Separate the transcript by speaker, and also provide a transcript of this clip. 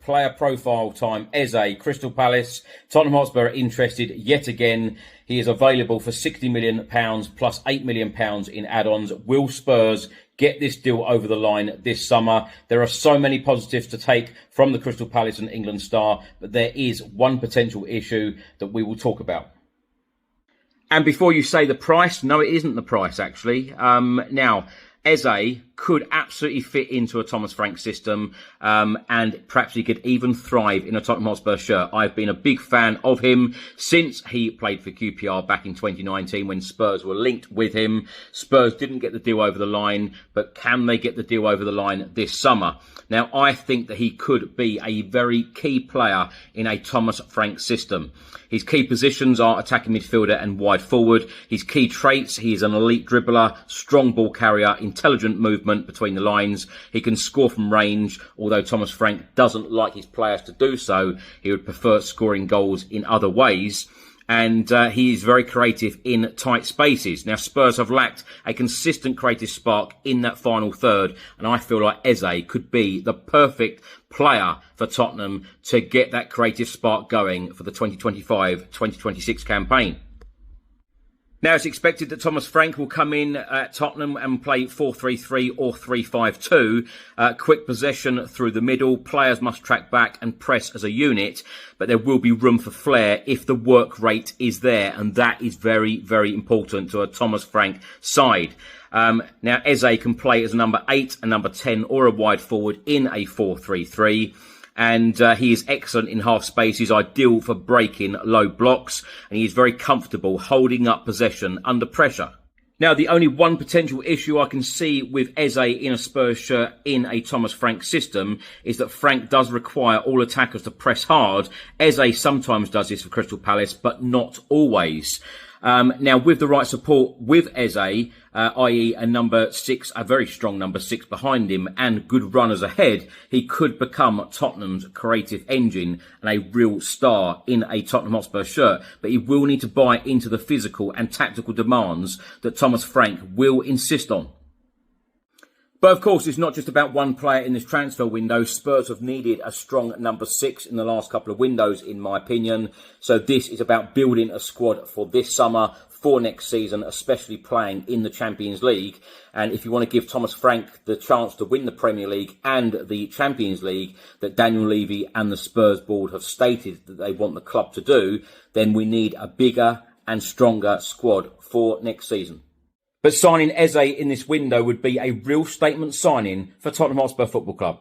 Speaker 1: Player profile time. Eze, Crystal Palace. Tottenham Hotspur are interested yet again. He is available for £60 million plus £8 million in add-ons. Will Spurs get this deal over the line this summer? There are so many positives to take from the Crystal Palace and England star, but there is one potential issue that we will talk about. And before you say the price, no, it isn't the price, actually. Now, Eze could absolutely fit into a Thomas Frank system, and perhaps he could even thrive in a Tottenham Hotspur shirt. I've been a big fan of him since he played for QPR back in 2019 when Spurs were linked with him. Spurs didn't get the deal over the line, but can they get the deal over the line this summer? Now, I think that he could be a very key player in a Thomas Frank system. His key positions are attacking midfielder and wide forward. His key traits: he is an elite dribbler, strong ball carrier, intelligent movement between the lines. He can score from range, although Thomas Frank doesn't like his players to do so. He would prefer scoring goals in other ways. And he is very creative in tight spaces. Now, Spurs have lacked a consistent creative spark in that final third, and I feel like Eze could be the perfect player for Tottenham to get that creative spark going for the 2025-2026 campaign. Now, it's expected that Thomas Frank will come in at Tottenham and play 4-3-3 or 3-5-2. Quick possession through the middle. Players must track back and press as a unit, but there will be room for flair if the work rate is there, and that is very, very important to a Thomas Frank side. Now, Eze can play as a number 8, a number 10, or a wide forward in a 4-3-3. And he is excellent in half spaces, ideal for breaking low blocks, and he is very comfortable holding up possession under pressure. Now, the only one potential issue I can see with Eze in a Spurs shirt in a Thomas Frank system is that Frank does require all attackers to press hard. Eze sometimes does this for Crystal Palace, but not always. Now, with the right support with Eze, i.e. a number 6, a very strong number 6 behind him and good runners ahead, he could become Tottenham's creative engine and a real star in a Tottenham Hotspur shirt. But he will need to buy into the physical and tactical demands that Thomas Frank will insist on. But of course, it's not just about one player in this transfer window. Spurs have needed a strong number 6 in the last couple of windows, in my opinion. So this is about building a squad for this summer, for next season, especially playing in the Champions League. And if you want to give Thomas Frank the chance to win the Premier League and the Champions League that Daniel Levy and the Spurs board have stated that they want the club to do, then we need a bigger and stronger squad for next season. But signing Eze in this window would be a real statement signing for Tottenham Hotspur Football Club.